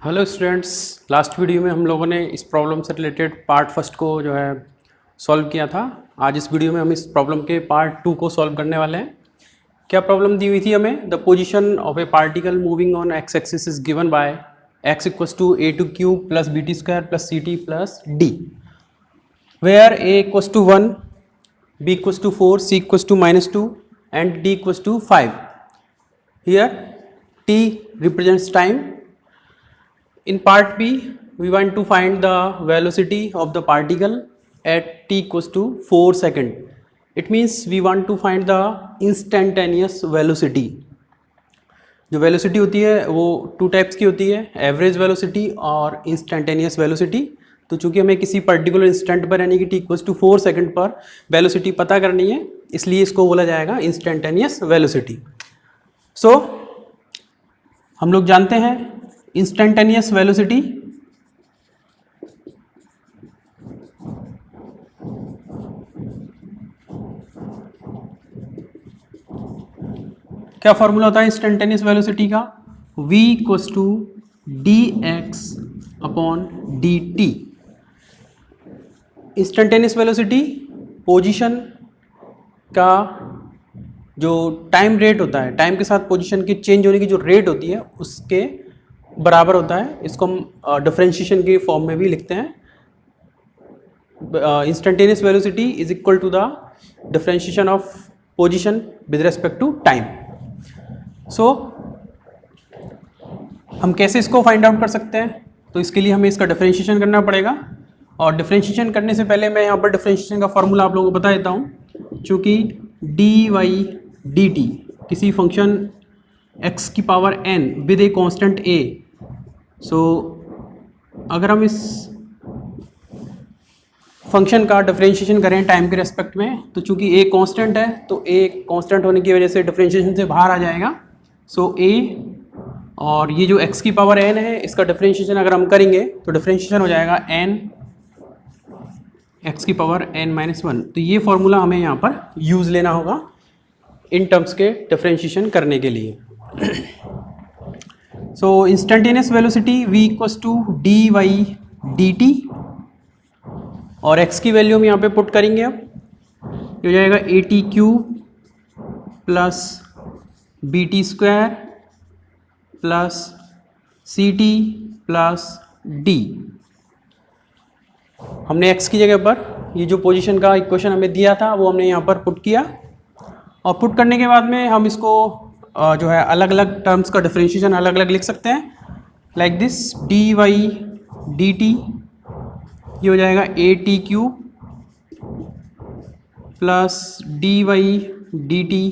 Hello students, last video में हम लोगों ने इस प्रॉब्लम से रिलेटेड पार्ट फर्स्ट को जो है सॉल्व किया था। आज इस वीडियो में हम इस प्रॉब्लम के पार्ट टू को सॉल्व करने वाले हैं। क्या प्रॉब्लम दी हुई थी हमें? The position of a particle moving on x axis is given by x equals to a t cube plus b t square plus c t plus d, where a equals to 1, b equals to 4, c equals to -2 and d equals to 5. Here t represents time. In part B, we want to find the velocity of the particle at t equals to 4 second. It means we want to find the instantaneous velocity. जो velocity होती है वो two types की होती है, average velocity और instantaneous velocity. तो चूंकि हमें किसी पर्टिकुलर इंस्टेंट पर यानी कि t इक्वल्स टू 4 सेकंड पर वेलोसिटी पता करनी है, इसलिए इसको बोला जाएगा इंस्टेंटेनियस वेलोसिटी। सो हम लोग जानते हैं इंस्टेंटेनियस वेलोसिटी क्या फॉर्मूला होता है इंस्टेंटेनियस वेलोसिटी का? v equals to dx upon dt। Instantaneous velocity position का जो टाइम रेट होता है, टाइम के साथ पोजीशन के चेंज होने की जो रेट होती है उसके बराबर होता है। इसको हम डिफरेंशिएशन के फॉर्म में भी लिखते हैं। Instantaneous velocity is equal to the differentiation of position with respect to time. So हम कैसे इसको फाइंड आउट कर सकते हैं? तो इसके लिए हमें इसका डिफरेंशिएशन करना पड़ेगा, और डिफरेंशिएशन करने से पहले मैं यहाँ पर डिफरेंशिएशन का फॉर्मूला आप लोगों को बता देता हूँ। चूँकि डी वाई डी टी किसी फंक्शन x की power n with a constant a, सो अगर हम इस फंक्शन का डिफरेंशिएशन करें टाइम के रेस्पेक्ट में, तो चूंकि a कांस्टेंट है तो a कांस्टेंट होने की वजह से डिफरेंशिएशन से बाहर आ जाएगा। सो a और ये जो x की पावर n है इसका डिफरेंशिएशन अगर हम करेंगे तो डिफरेंशिएशन हो जाएगा n x की पावर n-1। तो ये फॉर्मूला हमें यहाँ पर यूज़ लेना होगा इन टर्म्स के डिफरेंशिएशन करने के लिए। So instantaneous velocity v equals to d y d t, और x की वैल्यू हम यहाँ पे पुट करेंगे। अब ये हो जाएगा a t cube plus b t square plus c t plus d. हमने x की जगह पर ये जो पोजीशन का इक्वेशन हमें दिया था वो हमने यहाँ पर पुट किया, और पुट करने के बाद में हम इसको जो है अलग अलग टर्म्स का डिफरेंशिएशन अलग अलग लिख सकते हैं। Like this d y d t, ये हो जाएगा a t cube plus d y d t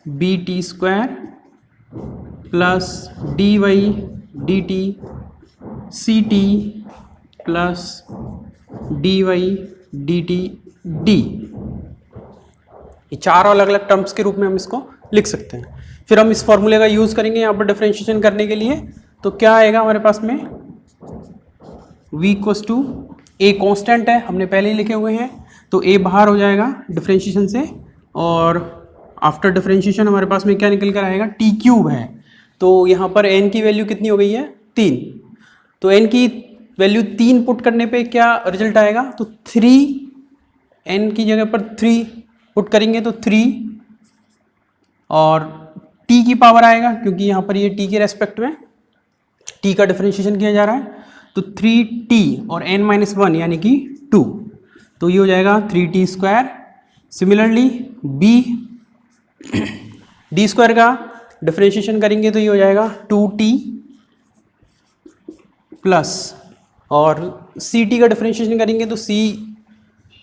b t square plus d y d t c t plus d y d t d. ये चार अलग अलग टर्म्स के रूप में हम इसको लिख सकते हैं। फिर हम इस फॉर्मूले का यूज़ करेंगे यहाँ पर डिफरेंशिएशन करने के लिए। तो क्या आएगा हमारे पास में? v equals to a constant है, हमने पहले ही लिखे हुए हैं, तो a बाहर हो जाएगा डिफरेंशिएशन से, और आफ्टर डिफरेंशिएशन हमारे पास में क्या निकल कर आएगा? t क्यूब है। तो यहाँ पर n की वैल्यू कितनी हो गई है? 3। तो n की वैल्यू 3 पुट करने पे क्या रिजल्ट आएगा? तो 3, n की जगह पर 3 पुट करेंगे तो 3, और t की पावर आएगा क्योंकि यहाँ पर ये t के रेस्पेक्ट में t का डिफरेंशिएशन किया जा रहा है, तो 3t और n-1 यानी कि 2, तो ये हो जाएगा 3t square. Similarly b d square का डिफरेंशिएशन करेंगे तो ये हो जाएगा 2t प्लस, और ct का डिफरेंशिएशन करेंगे तो c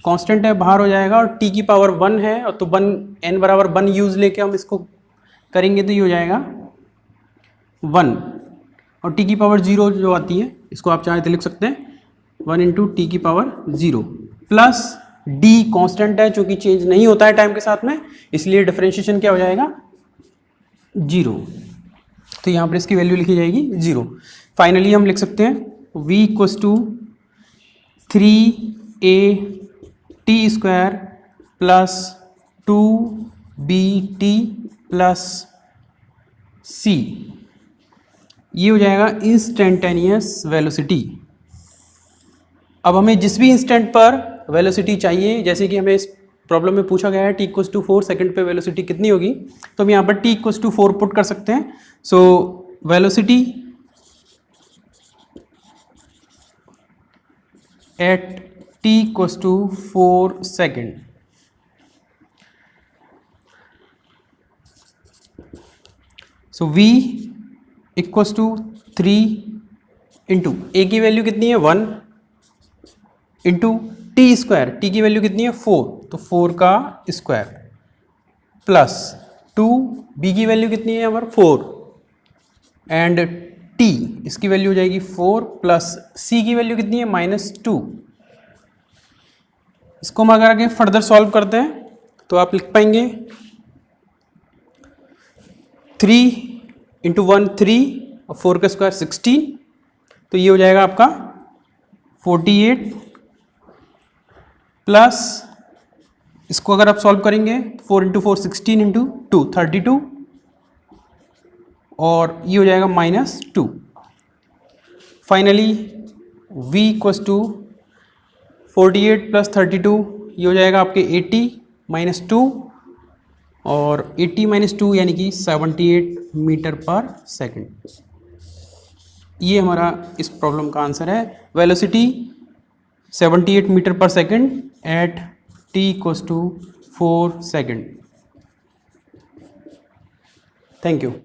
कांस्टेंट है बाहर हो जाएगा, और t की पावर 1 है, और तो 1 n बराबर 1 यूज़ लेके हम इसको करेंगे तो ये हो जाएगा 1, और t की पावर 0 जो आती है इसको आप चाहे तो लिख सकते हैं 1 इंटू टी की पावर 0 प्लस d कांस्टेंट है, चूँकि चेंज नहीं होता है टाइम के साथ में, इसलिए डिफरेंशिएशन क्या हो जाएगा? 0। तो यहाँ पर इसकी वैल्यू लिखी जाएगी 0। फाइनली हम लिख सकते हैं v equals to 3a t square plus 2bt plus c ये हो जाएगा इंस्टेंटेनियस वेलोसिटी। अब हमें जिस भी इंस्टेंट पर वेलोसिटी चाहिए, जैसे कि हमें इस प्रॉब्लम में पूछा गया है t इक्वल्स टू 4 सेकेंड पे वेलोसिटी कितनी होगी, तो हम यहाँ पर t इक्वल्स टू 4 पुट कर सकते हैं। So velocity at t equals to 4 second, so v equals to 3 into a की वैल्यू कितनी है 1 इंटू टी स्क्वायर, टी की वैल्यू कितनी है 4, तो 4 का स्क्वायर प्लस 2, बी की वैल्यू कितनी है हमारे 4 एंड टी इसकी वैल्यू हो जाएगी 4 प्लस सी की वैल्यू कितनी है -2। इसको हम अगर आगे फर्दर सॉल्व करते हैं तो आप लिख पाएंगे 3 इंटू 1 3 और 4 का स्क्वायर 16, तो ये हो जाएगा आपका 48 प्लस इसको अगर आप सॉल्व करेंगे 4 इंटू 4 16 इंटू 2 32 और ये हो जाएगा -2। Finally v equals to 48 plus 32, ये हो जाएगा आपके 80 -2 और 80 -2 यानी कि 78 मीटर पर सेकंड। ये हमारा इस प्रॉब्लम का आंसर है। वेलोसिटी 78 मीटर पर second at t equals to 4 second. Thank you.